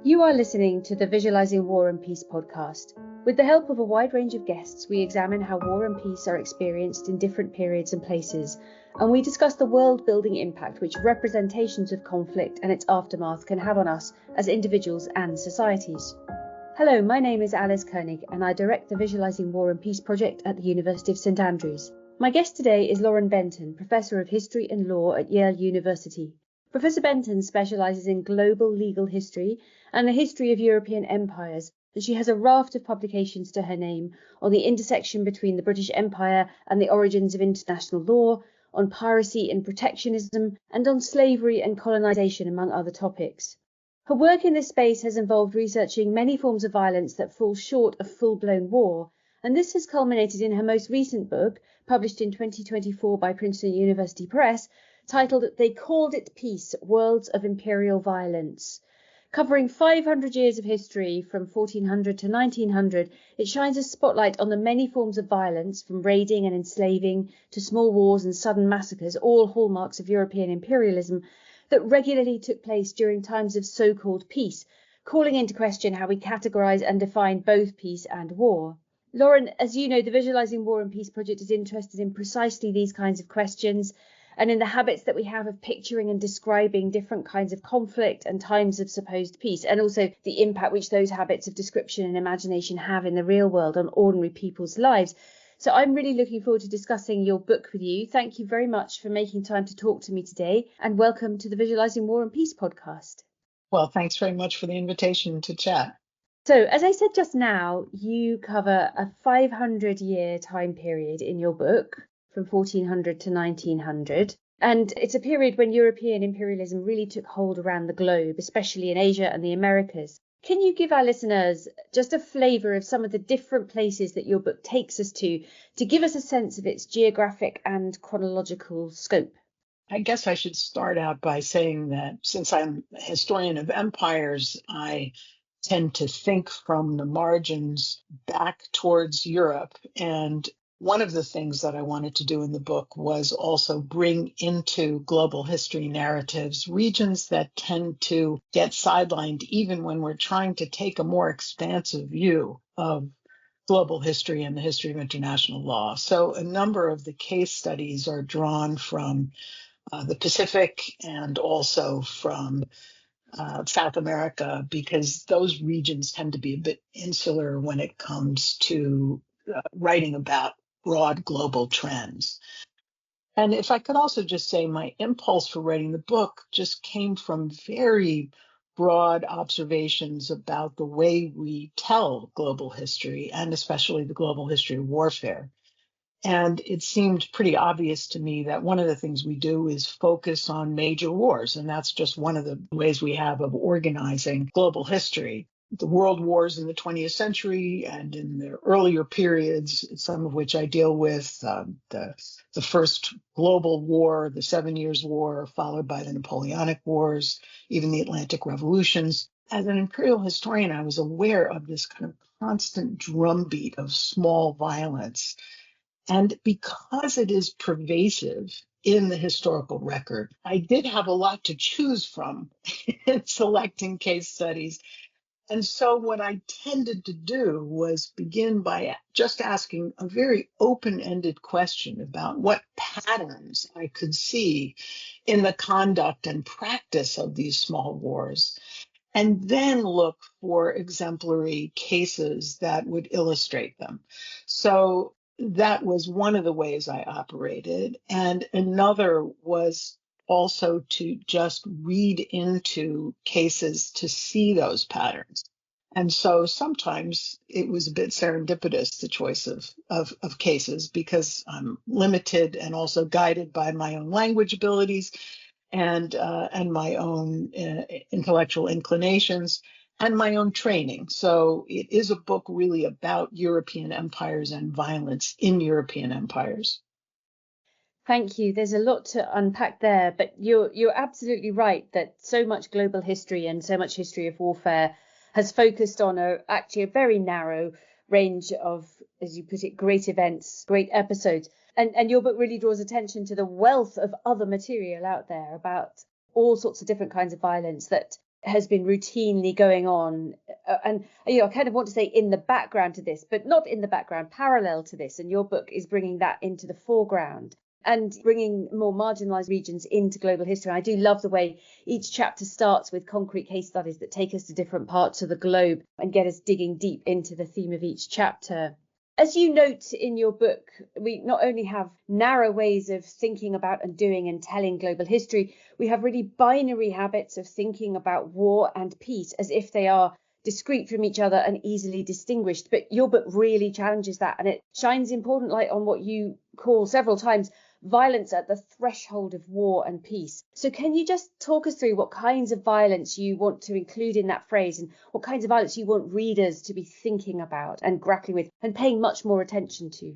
You are listening to the Visualising War and Peace podcast. With the help of a wide range of guests, we examine how war and peace are experienced in different periods and places, and we discuss the world-building impact which representations of conflict and its aftermath can have on us as individuals and societies. Hello, my name is Alice König, and I direct the Visualising War and Peace project at the University of St Andrews. My guest today is Prof Benton, Professor of History and Law at Yale University. Professor Benton specialises in global legal history and the history of European empires, and she has a raft of publications to her name on the intersection between the British Empire and the origins of international law, on piracy and protectionism, and on slavery and colonisation, among other topics. Her work in this space has involved researching many forms of violence that fall short of full-blown war, and this has culminated in her most recent book, published in 2024 by Princeton University Press, titled They Called It Peace, Worlds of Imperial Violence. Covering 500 years of history from 1400 to 1900, it shines a spotlight on the many forms of violence, from raiding and enslaving to small wars and sudden massacres, all hallmarks of European imperialism, that regularly took place during times of so-called peace, calling into question how we categorise and define both peace and war. Lauren, as you know, the Visualising War and Peace project is interested in precisely these kinds of questions, and in the habits that we have of picturing and describing different kinds of conflict and times of supposed peace, and also the impact which those habits of description and imagination have in the real world on ordinary people's lives. So I'm really looking forward to discussing your book with you. Thank you very much for making time to talk to me today, and welcome to the Visualising War and Peace podcast. Well, thanks very much for the invitation to chat. So, as I said just now, you cover a 500-year time period in your book, from 1400 to 1900. And it's a period when European imperialism really took hold around the globe, especially in Asia and the Americas. Can you give our listeners just a flavour of some of the different places that your book takes us to give us a sense of its geographic and chronological scope? I guess I should start out by saying that since I'm a historian of empires, I tend to think from the margins back towards Europe. And one of the things that I wanted to do in the book was also bring into global history narratives regions that tend to get sidelined even when we're trying to take a more expansive view of global history and the history of international law. So a number of the case studies are drawn from the Pacific and also from South America, because those regions tend to be a bit insular when it comes to writing about broad global trends. And if I could also just say, my impulse for writing the book just came from very broad observations about the way we tell global history, and especially the global history of warfare. And it seemed pretty obvious to me that one of the things we do is focus on major wars. And that's just one of the ways we have of organizing global history. The world wars in the 20th century and in the earlier periods, some of which I deal with, the first global war, the 7 Years' War, followed by the Napoleonic Wars, even the Atlantic Revolutions. As an imperial historian, I was aware of this kind of constant drumbeat of small violence. And because it is pervasive in the historical record, I did have a lot to choose from in selecting case studies. And so what I tended to do was begin by just asking a very open-ended question about what patterns I could see in the conduct and practice of these small wars, and then look for exemplary cases that would illustrate them. So that was one of the ways I operated. And another was also to just read into cases to see those patterns. And so sometimes it was a bit serendipitous, the choice of cases, because I'm limited and also guided by my own language abilities and my own intellectual inclinations and my own training. So it is a book really about European empires and violence in European empires. Thank you. There's a lot to unpack there, but you're absolutely right that so much global history and so much history of warfare has focused on actually a very narrow range of, as you put it, great events, great episodes. And your book really draws attention to the wealth of other material out there about all sorts of different kinds of violence that has been routinely going on. And, I kind of want to say in the background to this, but not in the background, parallel to this. And your book is bringing that into the foreground and bringing more marginalised regions into global history. And I do love the way each chapter starts with concrete case studies that take us to different parts of the globe and get us digging deep into the theme of each chapter. As you note in your book, we not only have narrow ways of thinking about and doing and telling global history, we have really binary habits of thinking about war and peace as if they are discrete from each other and easily distinguished. But your book really challenges that, and it shines important light on what you call several times violence at the threshold of war and peace. So can you just talk us through what kinds of violence you want to include in that phrase, and what kinds of violence you want readers to be thinking about and grappling with and paying much more attention to?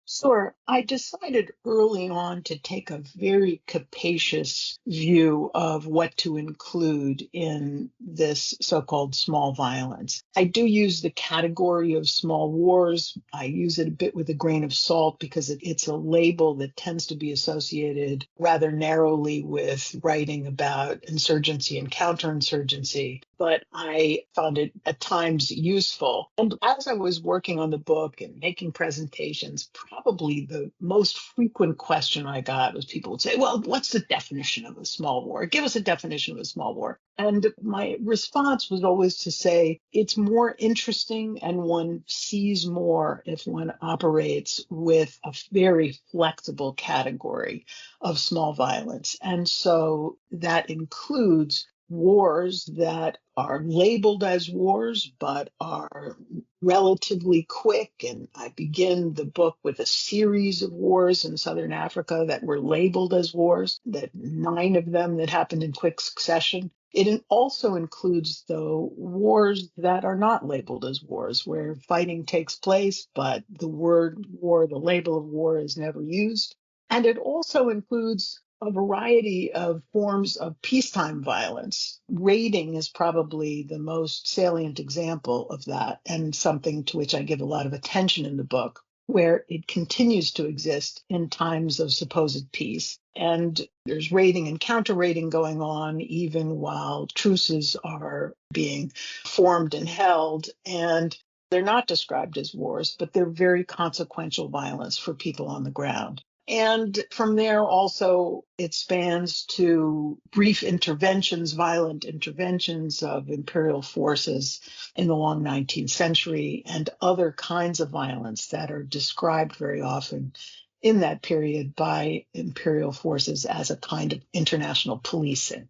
Sure. I decided early on to take a very capacious view of what to include in this so-called small violence. I do use the category of small wars. I use it a bit with a grain of salt because it's a label that tends to be associated rather narrowly with writing about insurgency and counterinsurgency. But I found it at times useful. And as I was working on the book and making presentations, probably the most frequent question I got was people would say, well, what's the definition of a small war? Give us a definition of a small war. And my response was always to say, it's more interesting and one sees more if one operates with a very flexible category of small violence. And so that includes wars that are labeled as wars, but are relatively quick. And I begin the book with a series of wars in Southern Africa that were labeled as wars, that 9 of them that happened in quick succession. It also includes, though, wars that are not labeled as wars, where fighting takes place, but the word war, the label of war, is never used. And it also includes a variety of forms of peacetime violence. Raiding is probably the most salient example of that, and something to which I give a lot of attention in the book, where it continues to exist in times of supposed peace. And there's raiding and counter-raiding going on even while truces are being formed and held. And they're not described as wars, but they're very consequential violence for people on the ground. And from there also it spans to brief interventions, violent interventions of imperial forces in the long 19th century and other kinds of violence that are described very often in that period by imperial forces as a kind of international policing.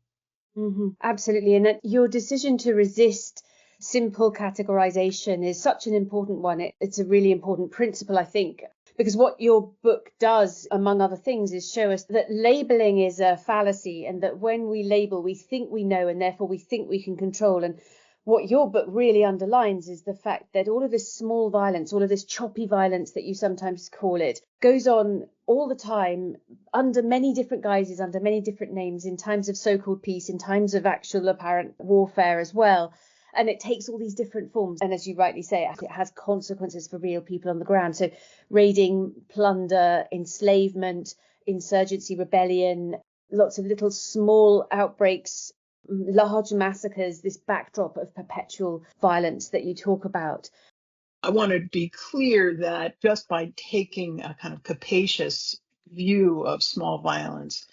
Mm-hmm. Absolutely. And that your decision to resist simple categorization is such an important one. It's a really important principle, I think, because what your book does, among other things, is show us that labeling is a fallacy, and that when we label, we think we know, and therefore we think we can control. And what your book really underlines is the fact that all of this small violence, all of this choppy violence that you sometimes call it, goes on all the time under many different guises, under many different names, in times of so-called peace, in times of actual apparent warfare as well. And it takes all these different forms. And as you rightly say, it has consequences for real people on the ground. So raiding, plunder, enslavement, insurgency, rebellion, lots of little small outbreaks, large massacres, this backdrop of perpetual violence that you talk about. I want to be clear that just by taking a kind of capacious view of small violence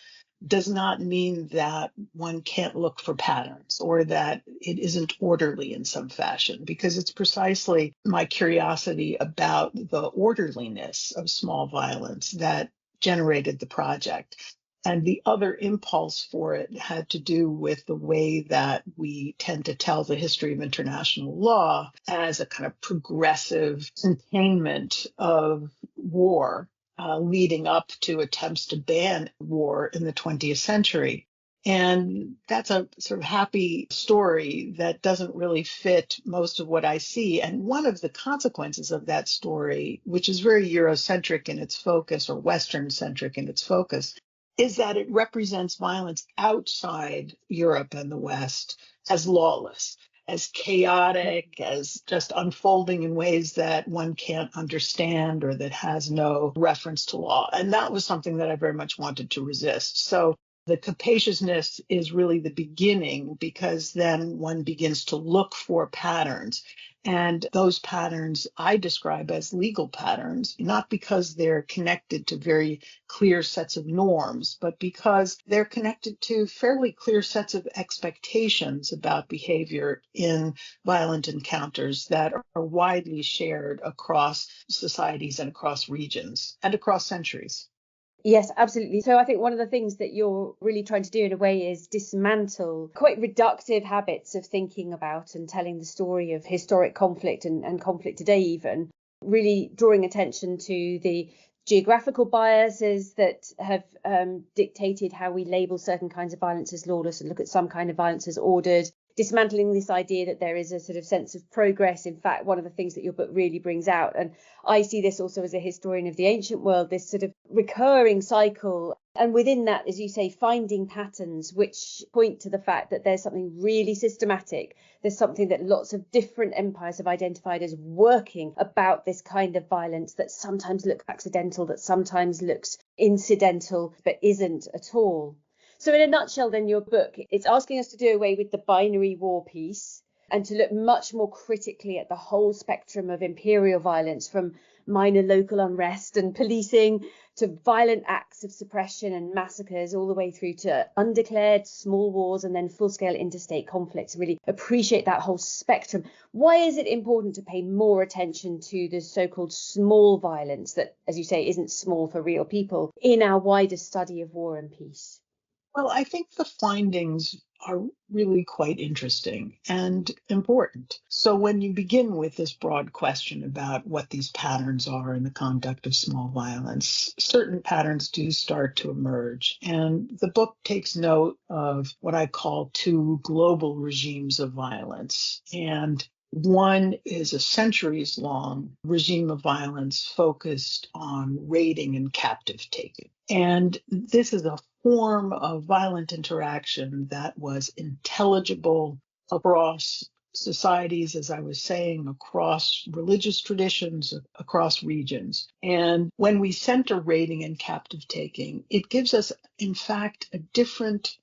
does not mean that one can't look for patterns or that it isn't orderly in some fashion, because it's precisely my curiosity about the orderliness of small violence that generated the project. And the other impulse for it had to do with the way that we tend to tell the history of international law as a kind of progressive containment of war, leading up to attempts to ban war in the 20th century. And that's a sort of happy story that doesn't really fit most of what I see. And one of the consequences of that story, which is very Eurocentric in its focus or Western-centric in its focus, is that it represents violence outside Europe and the West as lawless, as chaotic, as just unfolding in ways that one can't understand or that has no reference to law. And that was something that I very much wanted to resist. So The capaciousness is really the beginning, because then one begins to look for patterns. And those patterns I describe as legal patterns, not because they're connected to very clear sets of norms, but because they're connected to fairly clear sets of expectations about behavior in violent encounters that are widely shared across societies and across regions and across centuries. Yes, absolutely. So I think one of the things that you're really trying to do in a way is dismantle quite reductive habits of thinking about and telling the story of historic conflict and conflict today, even really drawing attention to the geographical biases that have dictated how we label certain kinds of violence as lawless and look at some kind of violence as ordered. Dismantling this idea that there is a sort of sense of progress. In fact, one of the things that your book really brings out, and I see this also as a historian of the ancient world, this sort of recurring cycle. And within that, as you say, finding patterns which point to the fact that there's something really systematic. There's something that lots of different empires have identified as working about this kind of violence that sometimes looks accidental, that sometimes looks incidental, but isn't at all. So in a nutshell, then, your book, it's asking us to do away with the binary war piece and to look much more critically at the whole spectrum of imperial violence, from minor local unrest and policing to violent acts of suppression and massacres, all the way through to undeclared small wars and then full-scale interstate conflicts. Really appreciate that whole spectrum. Why is it important to pay more attention to the so-called small violence that, as you say, isn't small for real people in our wider study of war and peace? Well, I think the findings are really quite interesting and important. So when you begin with this broad question about what these patterns are in the conduct of small violence, certain patterns do start to emerge. And the book takes note of what I call two global regimes of violence. And one is a centuries-long regime of violence focused on raiding and captive taking. And this is a form of violent interaction that was intelligible across societies, as I was saying, across religious traditions, across regions. And when we center raiding and captive taking, it gives us, in fact, a different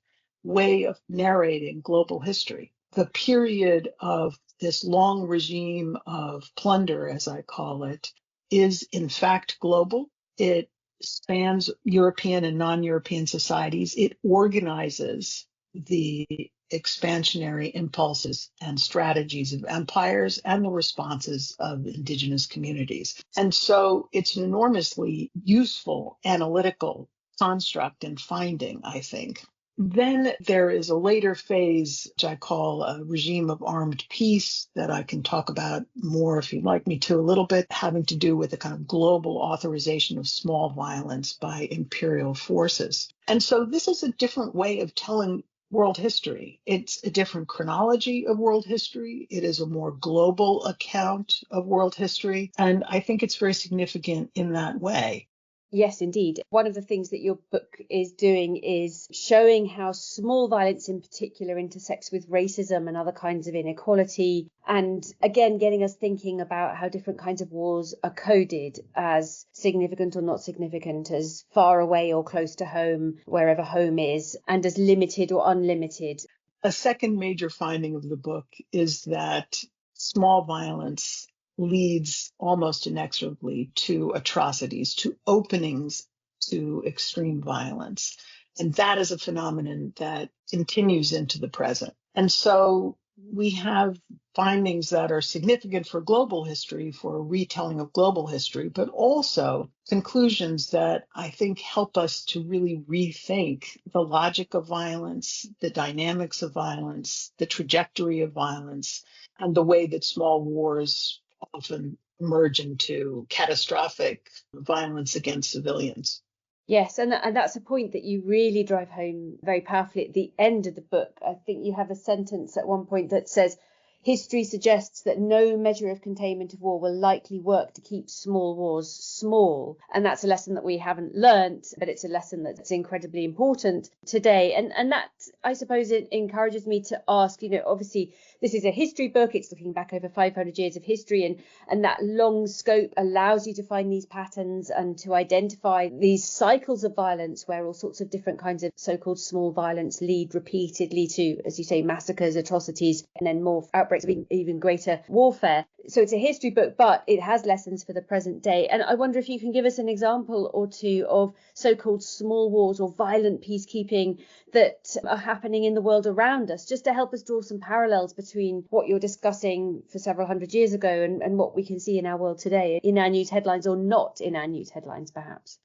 way of narrating global history. The period of this long regime of plunder, as I call it, is in fact global. It spans European and non-European societies. It organizes the expansionary impulses and strategies of empires and the responses of indigenous communities. And so it's an enormously useful analytical construct and finding, I think. Then there is a later phase, which I call a regime of armed peace, that I can talk about more if you'd like me to a little bit, having to do with the kind of global authorization of small violence by imperial forces. And so this is a different way of telling world history. It's a different chronology of world history. It is a more global account of world history. And I think it's very significant in that way. Yes, indeed. One of the things that your book is doing is showing how small violence in particular intersects with racism and other kinds of inequality. And again, getting us thinking about how different kinds of wars are coded as significant or not significant, as far away or close to home, wherever home is, and as limited or unlimited. A second major finding of the book is that small violence leads almost inexorably to atrocities, to openings to extreme violence. And that is a phenomenon that continues into the present. And so we have findings that are significant for global history, for a retelling of global history, but also conclusions that I think help us to really rethink the logic of violence, the dynamics of violence, the trajectory of violence, and the way that small wars often emerge into catastrophic violence against civilians. Yes, and that's a point that you really drive home very powerfully at the end of the book. I think you have a sentence at one point that says, history suggests that no measure of containment of war will likely work to keep small wars small. And that's a lesson that we haven't learnt, but it's a lesson that's incredibly important today. And that, I suppose, it encourages me to ask, obviously this is a history book. It's looking back over 500 years of history, and that long scope allows you to find these patterns and to identify these cycles of violence where all sorts of different kinds of so-called small violence lead repeatedly to, as you say, massacres, atrocities, and then more outbreaks of even greater warfare. So it's a history book, but it has lessons for the present day. And I wonder if you can give us an example or two of so-called small wars or violent peacekeeping that are happening in the world around us, just to help us draw some parallels between what you're discussing for several hundred years ago and what we can see in our world today, in our news headlines or not in our news headlines, perhaps.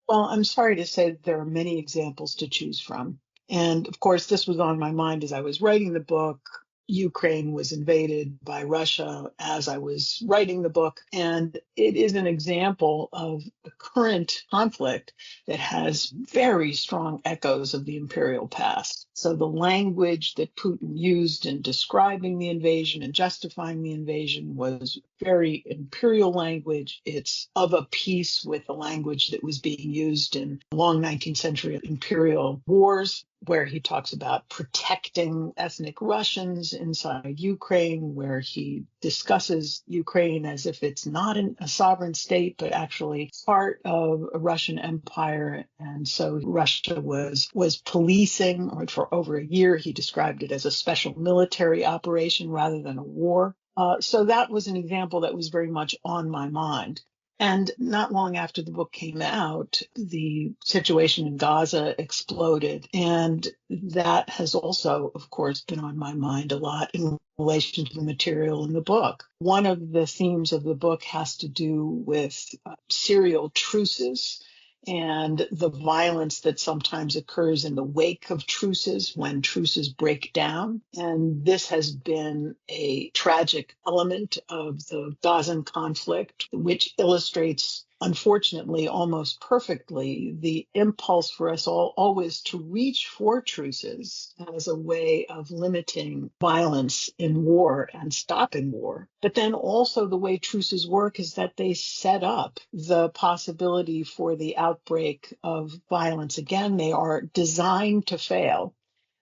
Well, I'm sorry to say that there are many examples to choose from. And of course, this was on my mind as I was writing the book. Ukraine was invaded by Russia as I was writing the book. And it is an example of a current conflict that has very strong echoes of the imperial past. So the language that Putin used in describing the invasion and justifying the invasion was very imperial language. It's of a piece with the language that was being used in long 19th century imperial wars, where he talks about protecting ethnic Russians inside Ukraine, where he discusses Ukraine as if it's not a sovereign state, but actually part of a Russian empire. And so Russia was policing, or for over a year, he described it as a special military operation rather than a war. So that was an example that was very much on my mind. And not long after the book came out, the situation in Gaza exploded. And that has also, of course, been on my mind a lot in relation to the material in the book. One of the themes of the book has to do with serial truces and the violence that sometimes occurs in the wake of truces when truces break down. And this has been a tragic element of the Gazan conflict, which illustrates, unfortunately, almost perfectly, the impulse for us all always to reach for truces as a way of limiting violence in war and stopping war. But then also the way truces work is that they set up the possibility for the outbreak of violence again. They are designed to fail.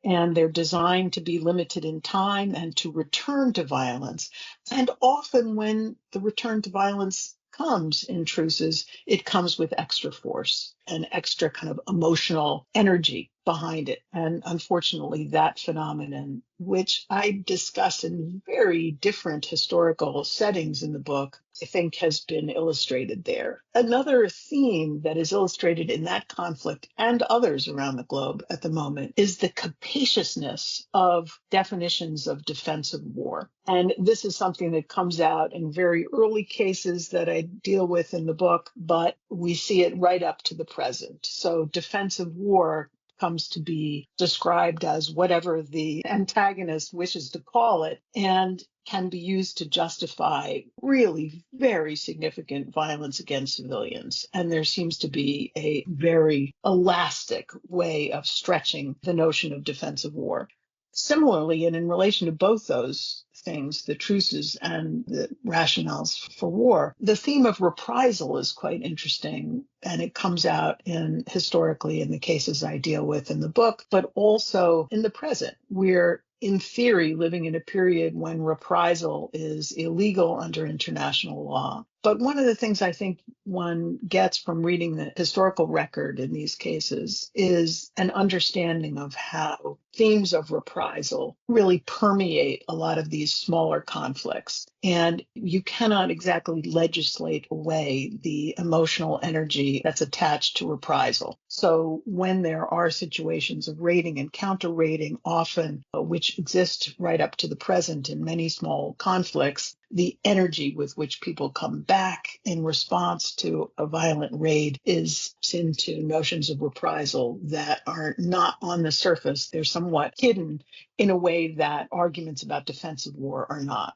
And they're designed to be limited in time and to return to violence. And often when the return to violence comes in truces, it comes with extra force and extra kind of emotional energy behind it. And unfortunately, that phenomenon, which I discuss in very different historical settings in the book, I think has been illustrated there. Another theme that is illustrated in that conflict and others around the globe at the moment is the capaciousness of definitions of defensive war. And this is something that comes out in very early cases that I deal with in the book, but we see it right up to the present. So defensive war comes to be described as whatever the antagonist wishes to call it, and can be used to justify really very significant violence against civilians. And there seems to be a very elastic way of stretching the notion of defensive war. Similarly, and in relation to both those things, the truces and the rationales for war, the theme of reprisal is quite interesting. And it comes out historically in the cases I deal with in the book, but also in the present. We're in theory living in a period when reprisal is illegal under international law. But one of the things I think one gets from reading the historical record in these cases is an understanding of how themes of reprisal really permeate a lot of these smaller conflicts. And you cannot exactly legislate away the emotional energy that's attached to reprisal. So when there are situations of raiding and counter-raiding, often which exist right up to the present in many small conflicts, the energy with which people come back in response to a violent raid is into notions of reprisal that are not on the surface. They're somewhat hidden in a way that arguments about defensive war are not.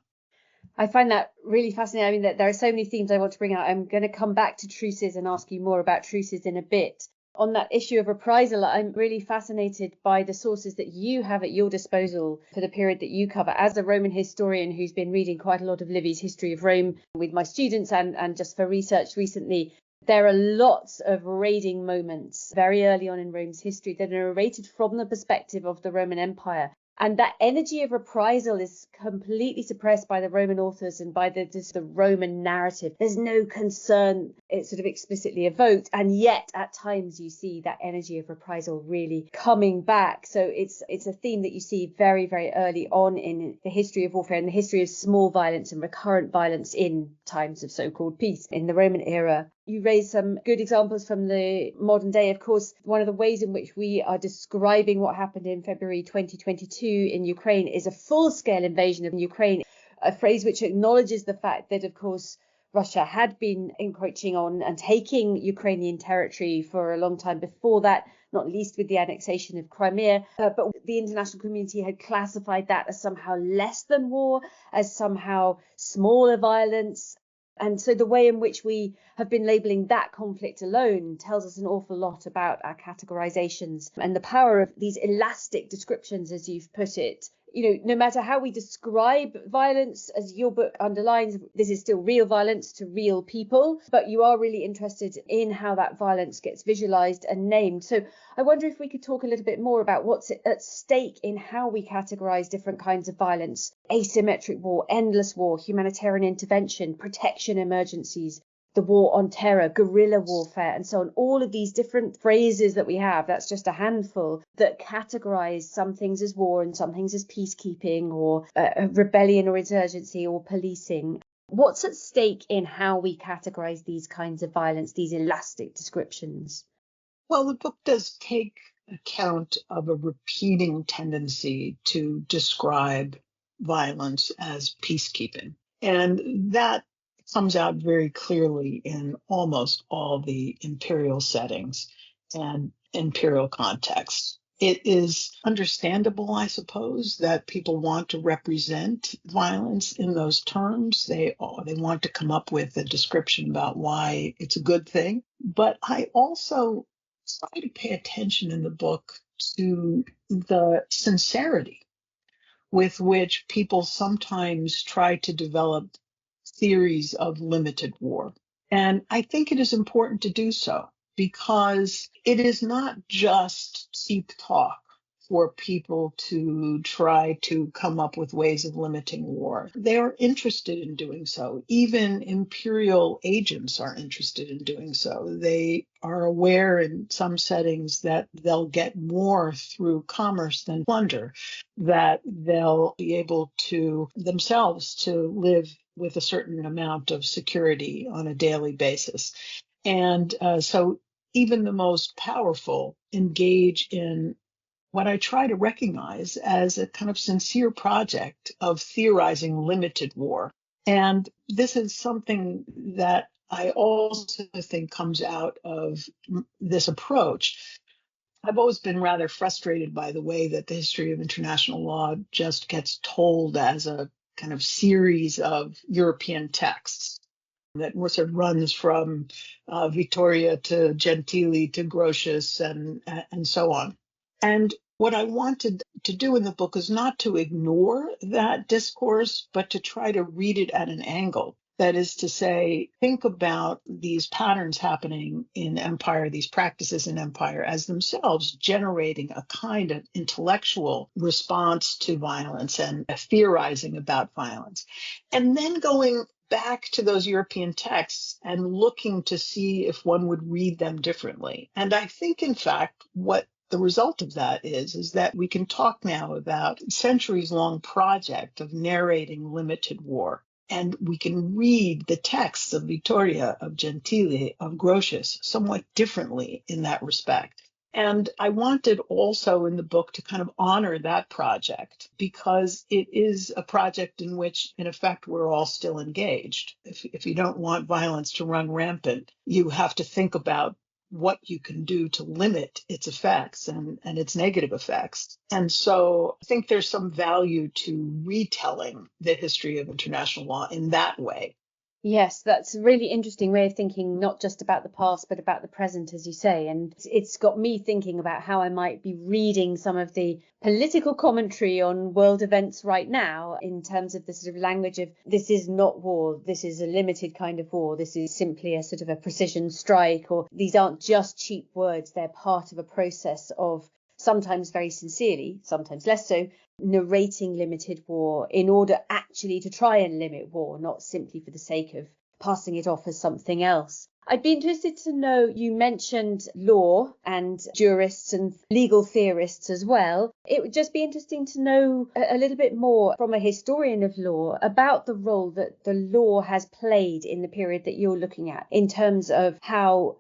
I find that really fascinating. I mean, that there are so many themes I want to bring out. I'm going to come back to truces and ask you more about truces in a bit. On that issue of reprisal, I'm really fascinated by the sources that you have at your disposal for the period that you cover. As a Roman historian who's been reading quite a lot of Livy's History of Rome with my students and just for research recently, there are lots of raiding moments very early on in Rome's history that are narrated from the perspective of the Roman Empire. And that energy of reprisal is completely suppressed by the Roman authors and by the Roman narrative. There's no concern it's sort of explicitly evoked. And yet at times you see that energy of reprisal really coming back. So it's a theme that you see very, very early on in the history of warfare and the history of small violence and recurrent violence in times of so-called peace in the Roman era. You raised some good examples from the modern day. Of course, one of the ways in which we are describing what happened in February 2022 in Ukraine is a full-scale invasion of Ukraine, a phrase which acknowledges the fact that, of course, Russia had been encroaching on and taking Ukrainian territory for a long time before that, not least with the annexation of Crimea. But the international community had classified that as somehow less than war, as somehow smaller violence. And so the way in which we have been labeling that conflict alone tells us an awful lot about our categorizations and the power of these elastic descriptions, as you've put it. You know, no matter how we describe violence, as your book underlines, this is still real violence to real people, but you are really interested in how that violence gets visualized and named. So I wonder if we could talk a little bit more about what's at stake in how we categorize different kinds of violence: asymmetric war, endless war, humanitarian intervention, protection emergencies, the war on terror, guerrilla warfare, and so on. All of these different phrases that we have, that's just a handful, that categorize some things as war and some things as peacekeeping or rebellion or insurgency or policing. What's at stake in how we categorize these kinds of violence, these elastic descriptions? Well, the book does take account of a repeating tendency to describe violence as peacekeeping. And that comes out very clearly in almost all the imperial settings and imperial contexts. It is understandable, I suppose, that people want to represent violence in those terms. They want to come up with a description about why it's a good thing. But I also try to pay attention in the book to the sincerity with which people sometimes try to develop theories of limited war. And I think it is important to do so because it is not just cheap talk for people to try to come up with ways of limiting war. They are interested in doing so. Even imperial agents are interested in doing so. They are aware in some settings that they'll get more through commerce than plunder, that they'll be able to themselves to live with a certain amount of security on a daily basis. And so even the most powerful engage in what I try to recognize as a kind of sincere project of theorizing limited war. And this is something that I also think comes out of this approach. I've always been rather frustrated by the way that the history of international law just gets told as a kind of series of European texts that sort of runs from Vittoria to Gentili to Grotius and so on. And what I wanted to do in the book is not to ignore that discourse, but to try to read it at an angle. That is to say, think about these patterns happening in empire, these practices in empire as themselves generating a kind of intellectual response to violence and theorizing about violence. And then going back to those European texts and looking to see if one would read them differently. And I think, in fact, what the result of that is that we can talk now about a centuries-long project of narrating limited war. And we can read the texts of Vittoria, of Gentili, of Grotius somewhat differently in that respect. And I wanted also in the book to kind of honor that project because it is a project in which, in effect, we're all still engaged. If you don't want violence to run rampant, you have to think about what you can do to limit its effects and its negative effects. And so I think there's some value to retelling the history of international law in that way. Yes, that's a really interesting way of thinking, not just about the past, but about the present, as you say. And it's got me thinking about how I might be reading some of the political commentary on world events right now in terms of the sort of language of this is not war, this is a limited kind of war, this is simply a sort of a precision strike, or these aren't just cheap words, they're part of a process of sometimes very sincerely, sometimes less so, narrating limited war in order actually to try and limit war, not simply for the sake of passing it off as something else. I'd be interested to know, you mentioned law and jurists and legal theorists as well. It would just be interesting to know a little bit more from a historian of law about the role that the law has played in the period that you're looking at in terms of how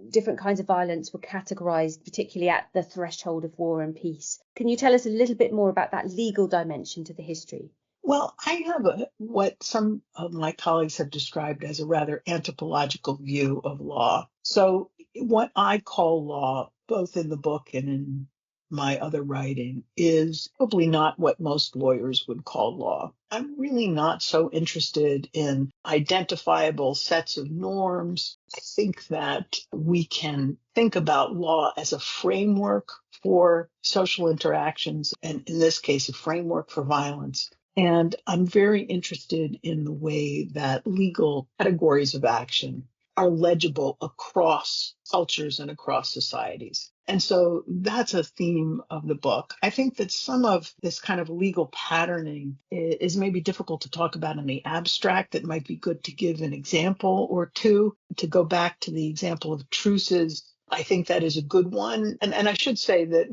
different kinds of violence were categorised, particularly at the threshold of war and peace. Can you tell us a little bit more about that legal dimension to the history? Well, I have what some of my colleagues have described as a rather anthropological view of law. So what I call law, both in the book and in my other writing, is probably not what most lawyers would call law. I'm really not so interested in identifiable sets of norms. I think that we can think about law as a framework for social interactions, and in this case, a framework for violence. And I'm very interested in the way that legal categories of action are legible across cultures and across societies. And so that's a theme of the book. I think that some of this kind of legal patterning is maybe difficult to talk about in the abstract. It might be good to give an example or two. To go back to the example of truces, I think that is a good one. And I should say that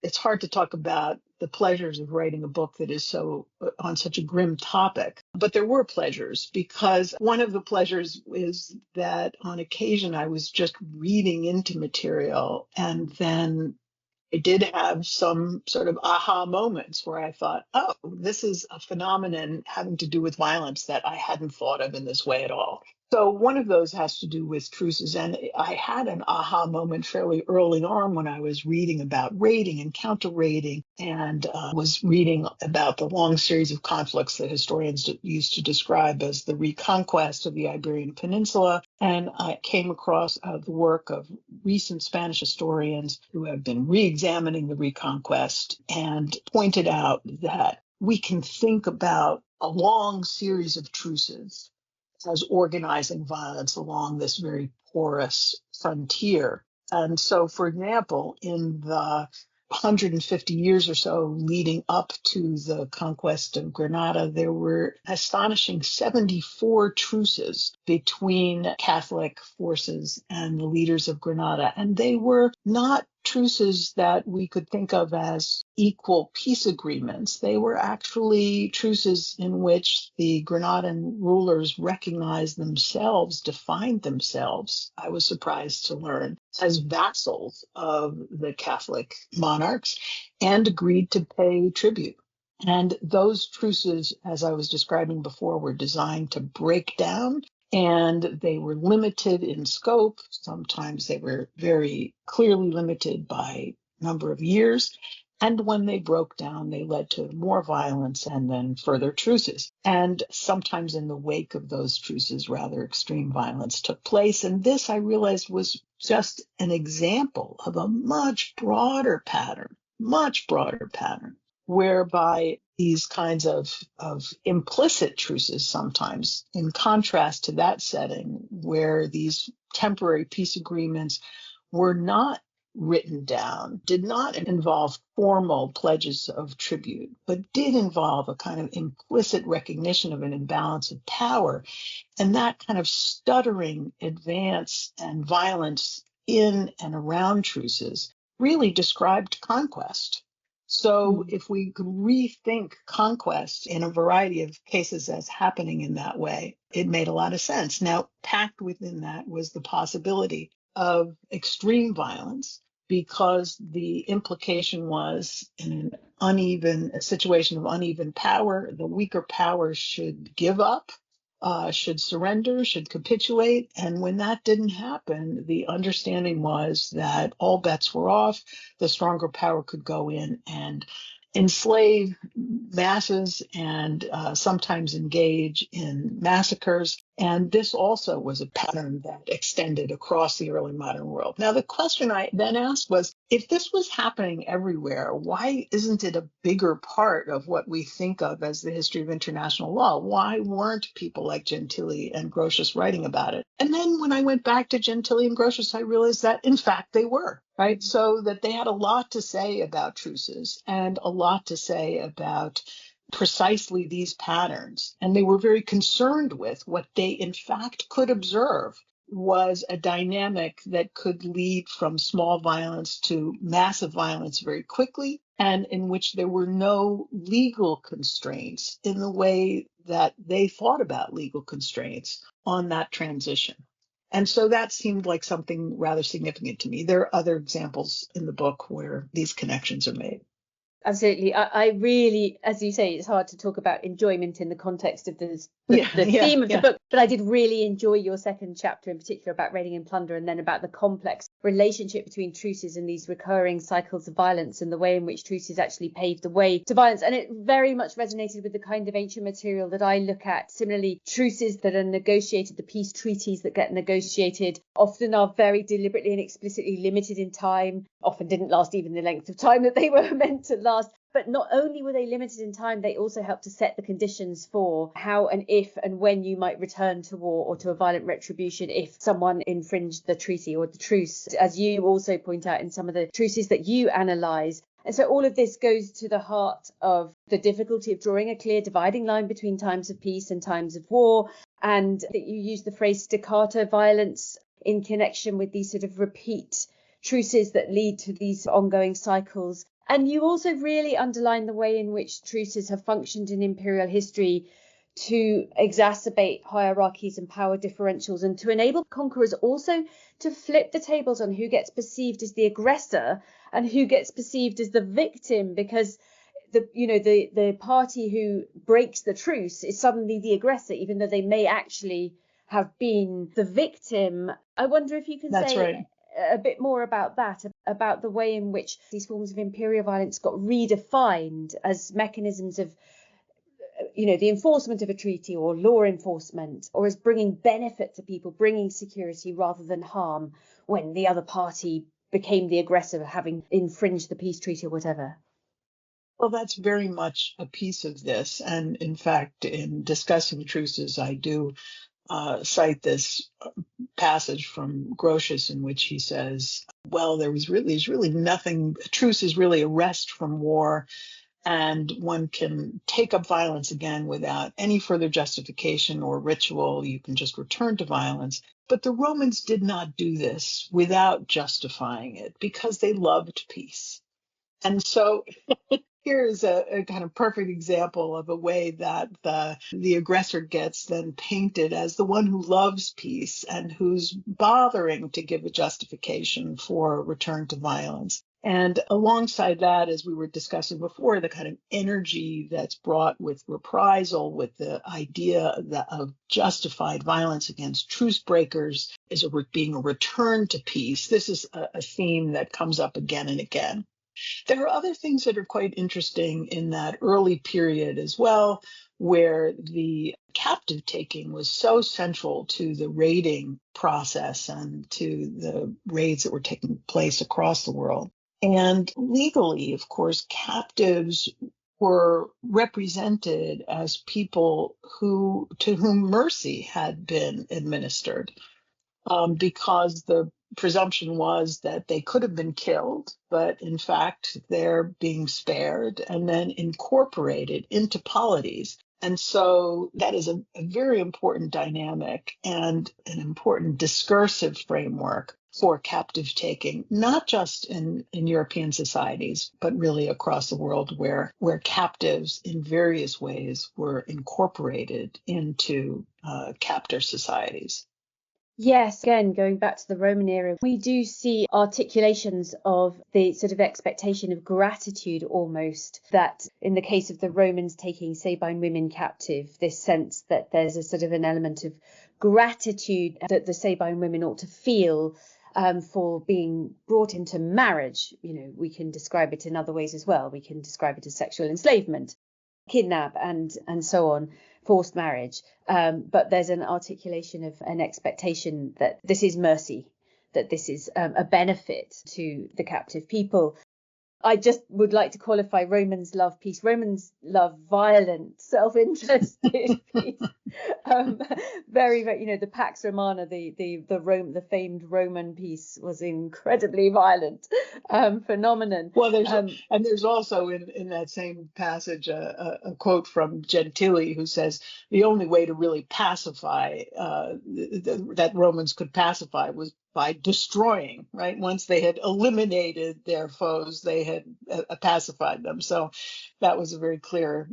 it's hard to talk about the pleasures of writing a book that is on such a grim topic. But there were pleasures, because one of the pleasures is that on occasion I was just reading into material, and then I did have some sort of aha moments where I thought, oh, this is a phenomenon having to do with violence that I hadn't thought of in this way at all. So one of those has to do with truces. And I had an aha moment fairly early on when I was reading about raiding and counter-raiding, and was reading about the long series of conflicts that historians used to describe as the reconquest of the Iberian Peninsula. And I came across the work of recent Spanish historians who have been re-examining the reconquest and pointed out that we can think about a long series of truces as organizing violence along this very porous frontier. And so, for example, in the 150 years or so leading up to the conquest of Granada, there were astonishing 74 truces between Catholic forces and the leaders of Granada. And they were not truces that we could think of as equal peace agreements. They were actually truces in which the Granadan rulers recognized themselves, defined themselves, I was surprised to learn, as vassals of the Catholic monarchs, and agreed to pay tribute. And those truces, as I was describing before, were designed to break down, and they were limited in scope. Sometimes they were very clearly limited by number of years. And when they broke down, they led to more violence and then further truces. And sometimes in the wake of those truces, rather extreme violence took place. And this, I realized, was just an example of a much broader pattern, whereby these kinds of implicit truces sometimes, in contrast to that setting where these temporary peace agreements were not written down, did not involve formal pledges of tribute, but did involve a kind of implicit recognition of an imbalance of power. And that kind of stuttering advance and violence in and around truces really described conquest. So if we could rethink conquest in a variety of cases as happening in that way, it made a lot of sense. Now, packed within that was the possibility of extreme violence, because the implication was, in a situation of uneven power, the weaker power should give up, should surrender, should capitulate. And when that didn't happen, the understanding was that all bets were off. The stronger power could go in and enslave masses and sometimes engage in massacres. And this also was a pattern that extended across the early modern world. Now, the question I then asked was, if this was happening everywhere, why isn't it a bigger part of what we think of as the history of international law? Why weren't people like Gentili and Grotius writing about it? And then when I went back to Gentili and Grotius, I realized that, in fact, they were, right? So that they had a lot to say about truces and a lot to say about precisely these patterns. And they were very concerned with what they, in fact, could observe was a dynamic that could lead from small violence to massive violence very quickly, and in which there were no legal constraints in the way that they thought about legal constraints on that transition. And so that seemed like something rather significant to me. There are other examples in the book where these connections are made. Absolutely. I really, as you say, it's hard to talk about enjoyment in the context of the theme of the book, but I did really enjoy your second chapter in particular about raiding and plunder, and then about the complex relationship between truces and these recurring cycles of violence and the way in which truces actually paved the way to violence. And it very much resonated with the kind of ancient material that I look at. Similarly, truces that are negotiated, the peace treaties that get negotiated, often are very deliberately and explicitly limited in time, often didn't last even the length of time that they were meant to last. But not only were they limited in time, they also helped to set the conditions for how and if and when you might return to war or to a violent retribution if someone infringed the treaty or the truce, as you also point out in some of the truces that you analyse. And so all of this goes to the heart of the difficulty of drawing a clear dividing line between times of peace and times of war. And that you use the phrase staccato violence in connection with these sort of repeat truces that lead to these ongoing cycles. And you also really underline the way in which truces have functioned in imperial history to exacerbate hierarchies and power differentials, and to enable conquerors also to flip the tables on who gets perceived as the aggressor and who gets perceived as the victim, because the party who breaks the truce is suddenly the aggressor, even though they may actually have been the victim. I wonder if you can say a bit more about that, about the way in which these forms of imperial violence got redefined as mechanisms of, the enforcement of a treaty or law enforcement, or as bringing benefit to people, bringing security rather than harm, when the other party became the aggressor, having infringed the peace treaty or whatever. Well, that's very much a piece of this. And in fact, in discussing truces, I do cite this passage from Grotius in which he says, well, there's really nothing, a truce is really a rest from war, and one can take up violence again without any further justification or ritual. You can just return to violence. But the Romans did not do this without justifying it, because they loved peace. And so here's a kind of perfect example of a way that the aggressor gets then painted as the one who loves peace and who's bothering to give a justification for return to violence. And alongside that, as we were discussing before, the kind of energy that's brought with reprisal, with the idea of justified violence against truce breakers as being a return to peace. This is a theme that comes up again and again. There are other things that are quite interesting in that early period as well, where the captive taking was so central to the raiding process and to the raids that were taking place across the world. And legally, of course, captives were represented as people to whom mercy had been administered, because the presumption was that they could have been killed, but in fact, they're being spared and then incorporated into polities. And so that is a very important dynamic and an important discursive framework for captive taking, not just in European societies, but really across the world where captives in various ways were incorporated into captor societies. Yes, again, going back to the Roman era, we do see articulations of the sort of expectation of gratitude almost, that in the case of the Romans taking Sabine women captive, this sense that there's a sort of an element of gratitude that the Sabine women ought to feel for being brought into marriage. We can describe it in other ways as well. We can describe it as sexual enslavement, kidnap and so on, forced marriage. But there's an articulation of an expectation that this is mercy, that this is a benefit to the captive people. I just would like to qualify Romans love peace. Romans love violent, self-interested peace. Very, very, the Pax Romana, the famed Roman peace was incredibly violent phenomenon. Well, there's also in that same passage a quote from Gentili, who says the only way to really pacify that Romans could pacify was by destroying, right? Once they had eliminated their foes, they had pacified them. So that was a very clear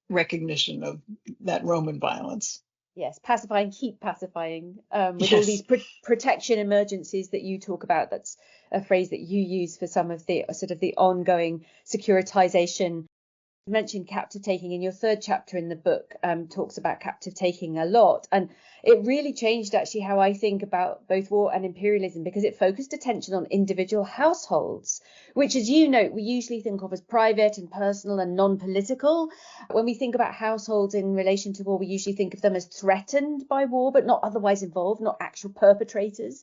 recognition of that Roman violence. Yes, pacifying, keep pacifying, with Yes. all these protection emergencies that you talk about. That's a phrase that you use for some of the sort of the ongoing securitization. You mentioned captive taking in your third chapter in the book, talks about captive taking a lot. And it really changed actually how I think about both war and imperialism, because it focused attention on individual households, which, as you note, we usually think of as private and personal and non-political. When we think about households in relation to war, we usually think of them as threatened by war, but not otherwise involved, not actual perpetrators.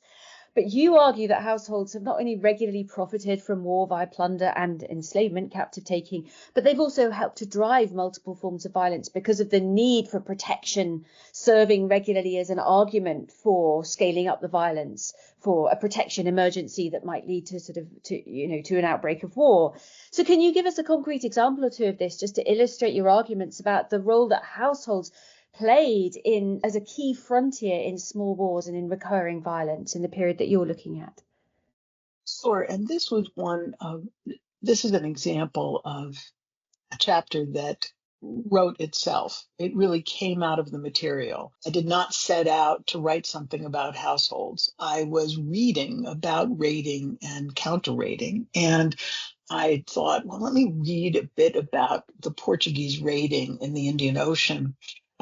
But you argue that households have not only regularly profited from war via plunder and enslavement, captive taking, but they've also helped to drive multiple forms of violence because of the need for protection, serving regularly as an argument for scaling up the violence, for a protection emergency that might lead to an outbreak of war. So can you give us a concrete example or two of this, just to illustrate your arguments about the role that households played in as a key frontier in small wars and in recurring violence in the period that you're looking at? Sure. And this is an example of a chapter that wrote itself. It really came out of the material. I did not set out to write something about households. I was reading about raiding and counter raiding, and I thought, well, let me read a bit about the Portuguese raiding in the Indian Ocean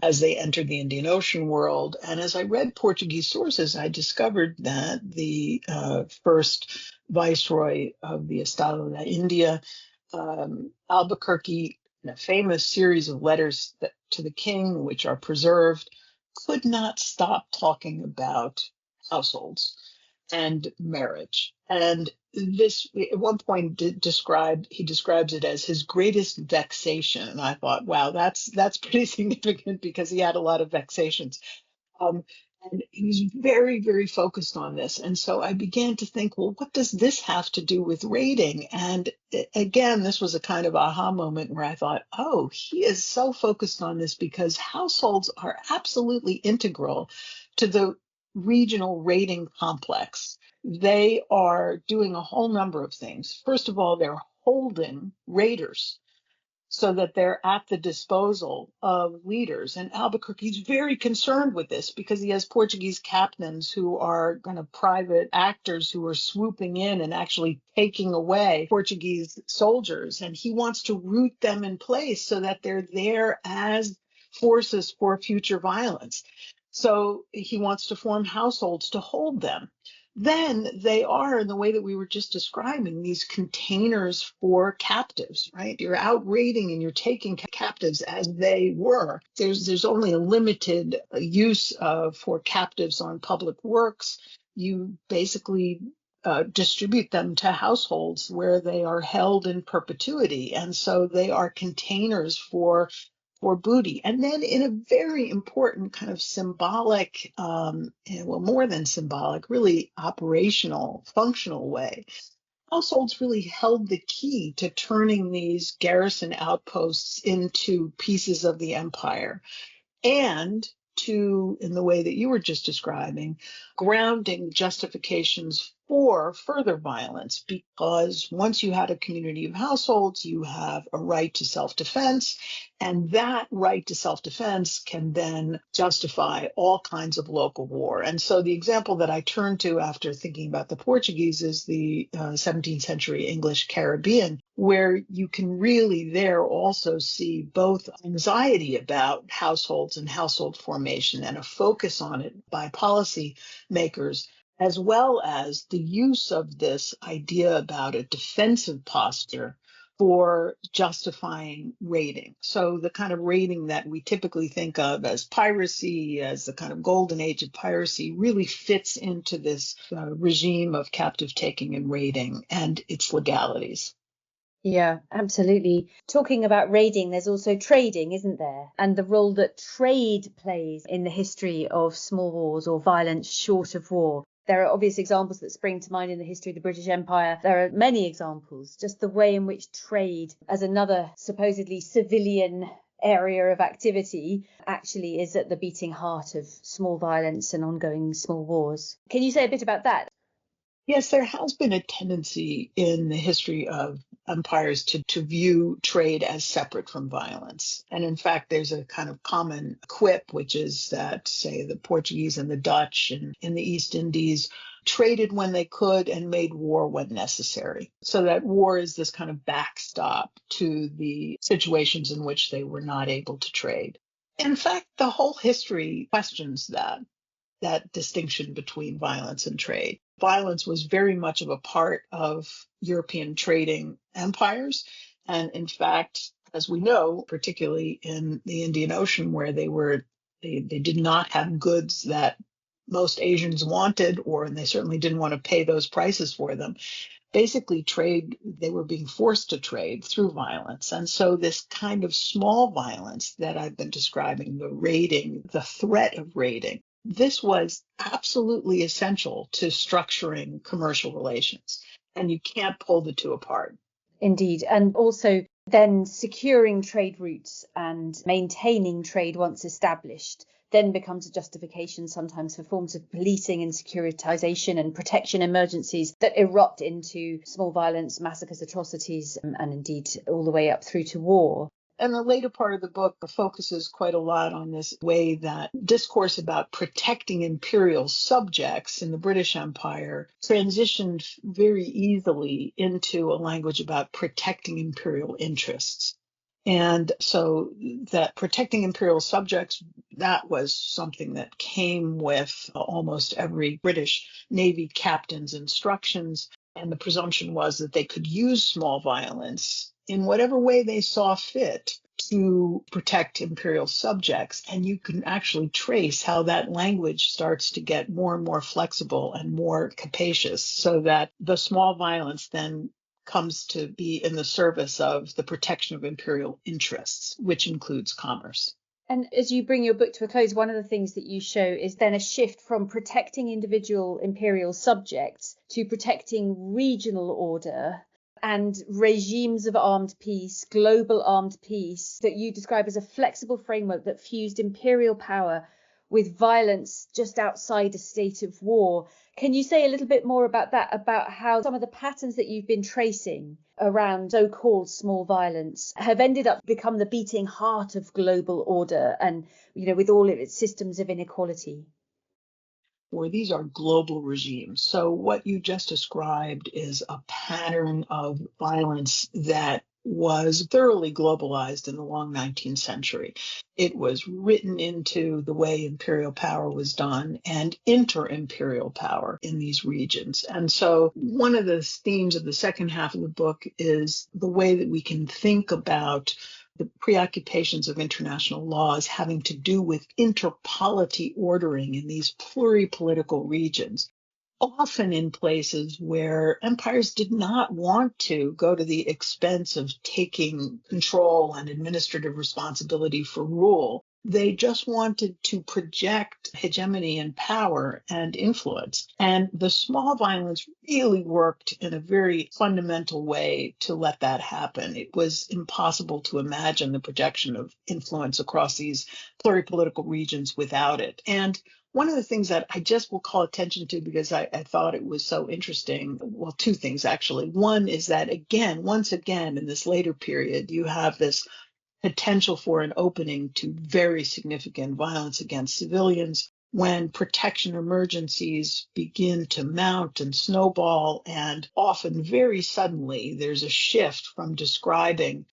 as they entered the Indian Ocean world. And as I read Portuguese sources, I discovered that the first viceroy of the Estado da India, Albuquerque, in a famous series of letters to the king, which are preserved, could not stop talking about households and marriage. And this, at one point, he describes it as his greatest vexation. And I thought, wow, that's pretty significant, because he had a lot of vexations. And he was very, very focused on this. And so I began to think, well, what does this have to do with raiding? And again, this was a kind of aha moment where I thought, oh, he is so focused on this because households are absolutely integral to the regional raiding complex. They are doing a whole number of things. First of all, they're holding raiders so that they're at the disposal of leaders. And Albuquerque's very concerned with this because he has Portuguese captains who are kind of private actors who are swooping in and actually taking away Portuguese soldiers. And he wants to root them in place so that they're there as forces for future violence. So he wants to form households to hold them. Then they are, in the way that we were just describing, these containers for captives, right? You're out raiding and you're taking captives as they were. There's only a limited use for captives on public works. You basically distribute them to households where they are held in perpetuity. And so they are containers for booty. And then in a very important kind of symbolic, more than symbolic, really operational, functional way, households really held the key to turning these garrison outposts into pieces of the empire, and to, in the way that you were just describing, grounding justifications for further violence, because once you had a community of households, you have a right to self-defense, and that right to self-defense can then justify all kinds of local war. And so the example that I turn to after thinking about the Portuguese is the 17th century English Caribbean, where you can really there also see both anxiety about households and household formation and a focus on it by policy makers, as well as the use of this idea about a defensive posture for justifying raiding. So the kind of raiding that we typically think of as piracy, as the kind of golden age of piracy, really fits into this regime of captive taking and raiding and its legalities. Yeah, absolutely. Talking about raiding, there's also trading, isn't there? And the role that trade plays in the history of small wars or violence short of war. There are obvious examples that spring to mind in the history of the British Empire. There are many examples, just the way in which trade, as another supposedly civilian area of activity, actually is at the beating heart of small violence and ongoing small wars. Can you say a bit about that? Yes, there has been a tendency in the history of empires to view trade as separate from violence. And in fact, there's a kind of common quip, which is that, say, the Portuguese and the Dutch and in the East Indies traded when they could and made war when necessary. So that war is this kind of backstop to the situations in which they were not able to trade. In fact, the whole history questions that distinction between violence and trade. Violence was very much of a part of European trading empires. And in fact, as we know, particularly in the Indian Ocean, where they did not have goods that most Asians wanted, and they certainly didn't want to pay those prices for them. Basically, they were being forced to trade through violence. And so this kind of small violence that I've been describing, the raiding, the threat of raiding, this was absolutely essential to structuring commercial relations. And you can't pull the two apart. Indeed. And also then securing trade routes and maintaining trade once established then becomes a justification sometimes for forms of policing and securitization and protection emergencies that erupt into small violence, massacres, atrocities, and indeed all the way up through to war. And the later part of the book focuses quite a lot on this way that discourse about protecting imperial subjects in the British Empire transitioned very easily into a language about protecting imperial interests. And so that protecting imperial subjects, that was something that came with almost every British Navy captain's instructions. And the presumption was that they could use small violence in whatever way they saw fit to protect imperial subjects. And you can actually trace how that language starts to get more and more flexible and more capacious, so that the small violence then comes to be in the service of the protection of imperial interests, which includes commerce. And as you bring your book to a close, one of the things that you show is then a shift from protecting individual imperial subjects to protecting regional order and regimes of armed peace, global armed peace, that you describe as a flexible framework that fused imperial power with violence just outside a state of war. Can you say a little bit more about that, about how some of the patterns that you've been tracing around so-called small violence have ended up become the beating heart of global order and, with all of its systems of inequality? Or these are global regimes. So what you just described is a pattern of violence that was thoroughly globalized in the long 19th century. It was written into the way imperial power was done and inter-imperial power in these regions. And so one of the themes of the second half of the book is the way that we can think about the preoccupations of international laws having to do with interpolity ordering in these pluripolitical regions, often in places where empires did not want to go to the expense of taking control and administrative responsibility for rule. They just wanted to project hegemony and power and influence. And the small violence really worked in a very fundamental way to let that happen. It was impossible to imagine the projection of influence across these pluripolitical regions without it. And one of the things that I just will call attention to because I thought it was so interesting, well, two things actually. One is that once again, in this later period, you have this potential for an opening to very significant violence against civilians when protection emergencies begin to mount and snowball, and often very suddenly there's a shift from describing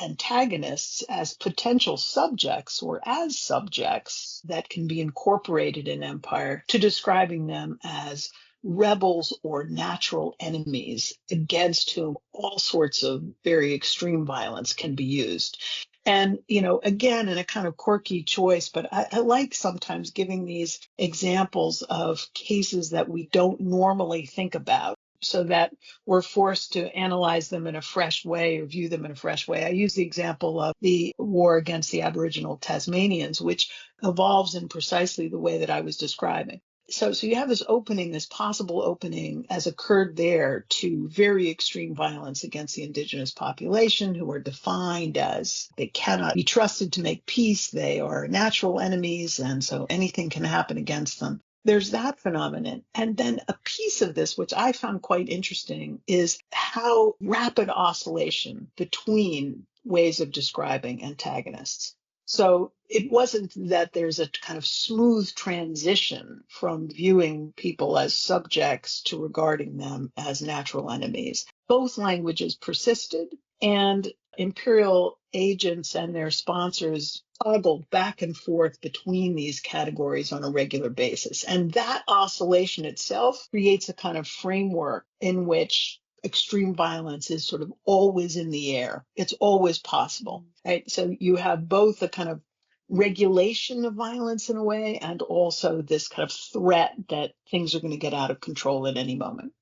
antagonists as potential subjects or as subjects that can be incorporated in empire to describing them as rebels or natural enemies against whom all sorts of very extreme violence can be used. And, again, in a kind of quirky choice, but I like sometimes giving these examples of cases that we don't normally think about, so that we're forced to analyze them in a fresh way or view them in a fresh way. I use the example of the war against the Aboriginal Tasmanians, which evolves in precisely the way that I was describing. So you have this opening, this possible opening as occurred there to very extreme violence against the indigenous population, who are defined as they cannot be trusted to make peace. They are natural enemies, and so anything can happen against them. There's that phenomenon. And then a piece of this, which I found quite interesting, is how rapid oscillation between ways of describing antagonists. So it wasn't that there's a kind of smooth transition from viewing people as subjects to regarding them as natural enemies. Both languages persisted, and imperial agents and their sponsors toggled back and forth between these categories on a regular basis. And that oscillation itself creates a kind of framework in which extreme violence is sort of always in the air. It's always possible, right? So you have both a kind of regulation of violence in a way, and also this kind of threat that things are going to get out of control at any moment.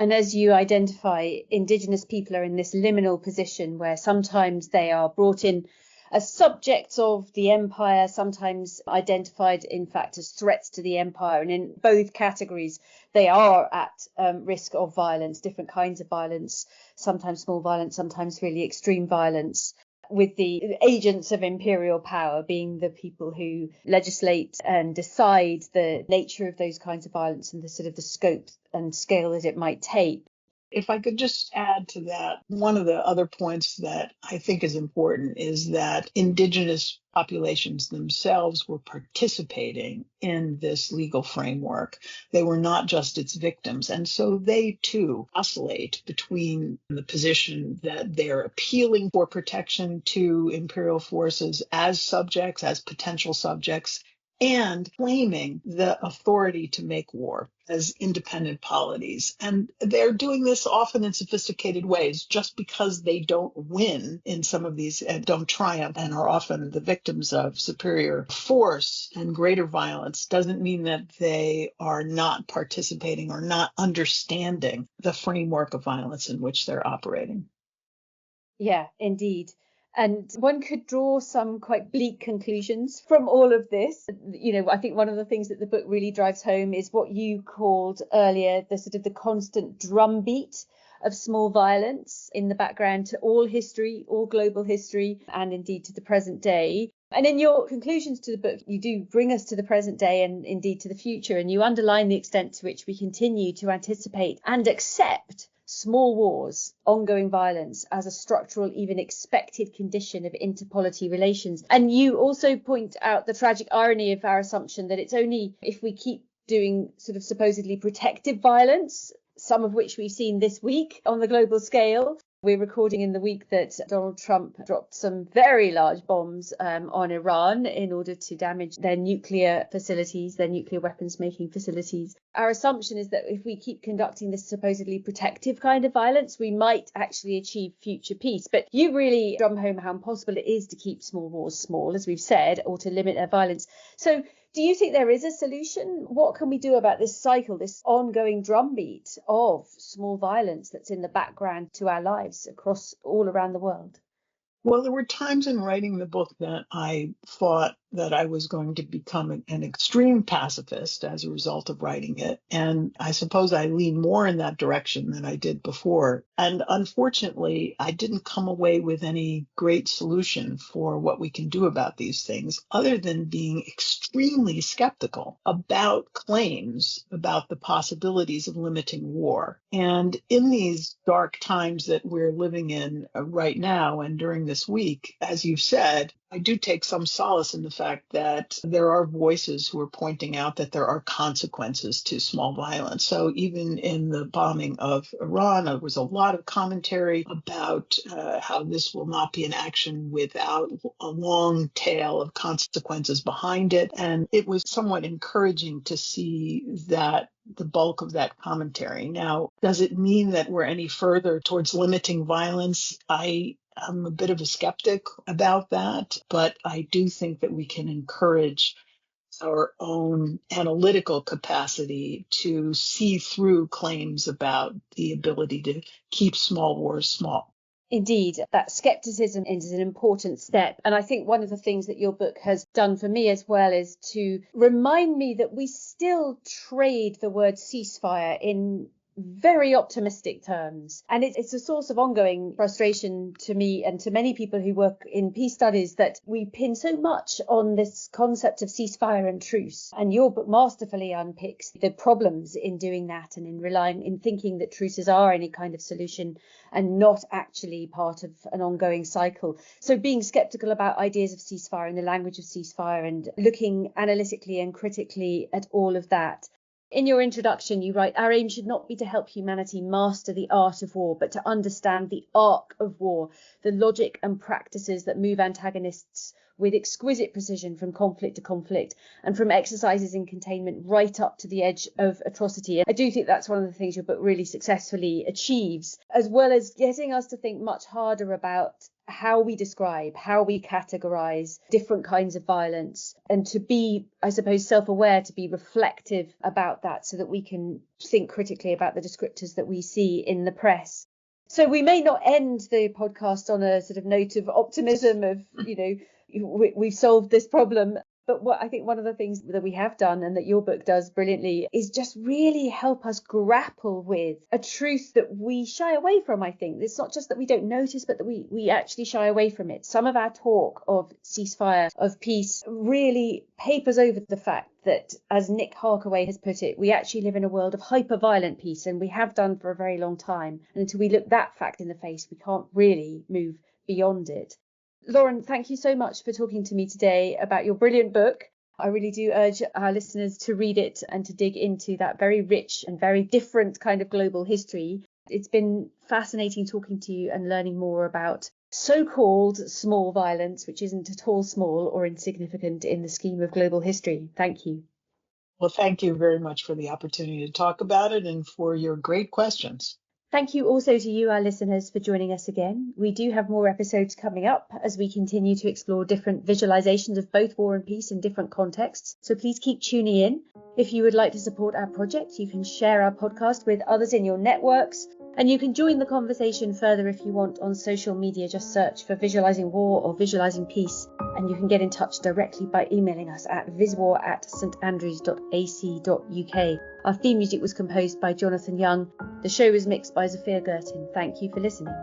And as you identify, Indigenous people are in this liminal position where sometimes they are brought in as subjects of the empire, sometimes identified, in fact, as threats to the empire. And in both categories, they are at risk of violence, different kinds of violence, sometimes small violence, sometimes really extreme violence, with the agents of imperial power being the people who legislate and decide the nature of those kinds of violence and the sort of the scope and scale that it might take. If I could just add to that, one of the other points that I think is important is that indigenous populations themselves were participating in this legal framework. They were not just its victims. And so they too oscillate between the position that they're appealing for protection to imperial forces as subjects, as potential subjects, and claiming the authority to make war as independent polities. And they're doing this often in sophisticated ways. Just because they don't win in some of these and don't triumph and are often the victims of superior force and greater violence doesn't mean that they are not participating or not understanding the framework of violence in which they're operating. Yeah, indeed. And one could draw some quite bleak conclusions from all of this. I think one of the things that the book really drives home is what you called earlier the sort of the constant drumbeat of small violence in the background to all history, all global history, and indeed to the present day. And in your conclusions to the book, you do bring us to the present day and indeed to the future, and you underline the extent to which we continue to anticipate and accept small wars, ongoing violence as a structural, even expected condition of interpolity relations. And you also point out the tragic irony of our assumption that it's only if we keep doing sort of supposedly protective violence, some of which we've seen this week on the global scale. We're recording in the week that Donald Trump dropped some very large bombs on Iran in order to damage their nuclear facilities, their nuclear weapons making facilities. Our assumption is that if we keep conducting this supposedly protective kind of violence, we might actually achieve future peace. But you really drum home how impossible it is to keep small wars small, as we've said, or to limit their violence. So do you think there is a solution? What can we do about this cycle, this ongoing drumbeat of small violence that's in the background to our lives across all around the world? Well, there were times in writing the book that I thought that I was going to become an extreme pacifist as a result of writing it. And I suppose I lean more in that direction than I did before. And unfortunately, I didn't come away with any great solution for what we can do about these things, other than being extremely skeptical about claims about the possibilities of limiting war. And in these dark times that we're living in right now and during this week, as you've said, I do take some solace in the fact that there are voices who are pointing out that there are consequences to small violence. So even in the bombing of Iran, there was a lot of commentary about how this will not be an action without a long tail of consequences behind it. And it was somewhat encouraging to see that the bulk of that commentary. Now, does it mean that we're any further towards limiting violence? I'm a bit of a skeptic about that, but I do think that we can encourage our own analytical capacity to see through claims about the ability to keep small wars small. Indeed, that skepticism is an important step. And I think one of the things that your book has done for me as well is to remind me that we still trade the word ceasefire in very optimistic terms. And it's a source of ongoing frustration to me and to many people who work in peace studies that we pin so much on this concept of ceasefire and truce. And your book masterfully unpicks the problems in doing that and in thinking that truces are any kind of solution and not actually part of an ongoing cycle. So being skeptical about ideas of ceasefire and the language of ceasefire and looking analytically and critically at all of that. In your introduction, you write, our aim should not be to help humanity master the art of war, but to understand the arc of war, the logic and practices that move antagonists with exquisite precision from conflict to conflict and from exercises in containment right up to the edge of atrocity. And I do think that's one of the things your book really successfully achieves, as well as getting us to think much harder about how we describe, how we categorise different kinds of violence, and to be, I suppose, self-aware, to be reflective about that so that we can think critically about the descriptors that we see in the press. So we may not end the podcast on a sort of note of optimism of, we've solved this problem. But what I think one of the things that we have done and that your book does brilliantly is just really help us grapple with a truth that we shy away from, I think. It's not just that we don't notice, but that we actually shy away from it. Some of our talk of ceasefire, of peace, really papers over the fact that, as Nick Harkaway has put it, we actually live in a world of hyper-violent peace, and we have done for a very long time. And until we look that fact in the face, we can't really move beyond it. Lauren, thank you so much for talking to me today about your brilliant book. I really do urge our listeners to read it and to dig into that very rich and very different kind of global history. It's been fascinating talking to you and learning more about so-called small violence, which isn't at all small or insignificant in the scheme of global history. Thank you. Well, thank you very much for the opportunity to talk about it and for your great questions. Thank you also to you, our listeners, for joining us again. We do have more episodes coming up as we continue to explore different visualizations of both war and peace in different contexts. So please keep tuning in. If you would like to support our project, you can share our podcast with others in your networks. And you can join the conversation further if you want on social media. Just search for Visualising War or Visualising Peace. And you can get in touch directly by emailing us at viswar@standrews.ac.uk. Our theme music was composed by Jonathan Young. The show was mixed by Zafir Gertin. Thank you for listening.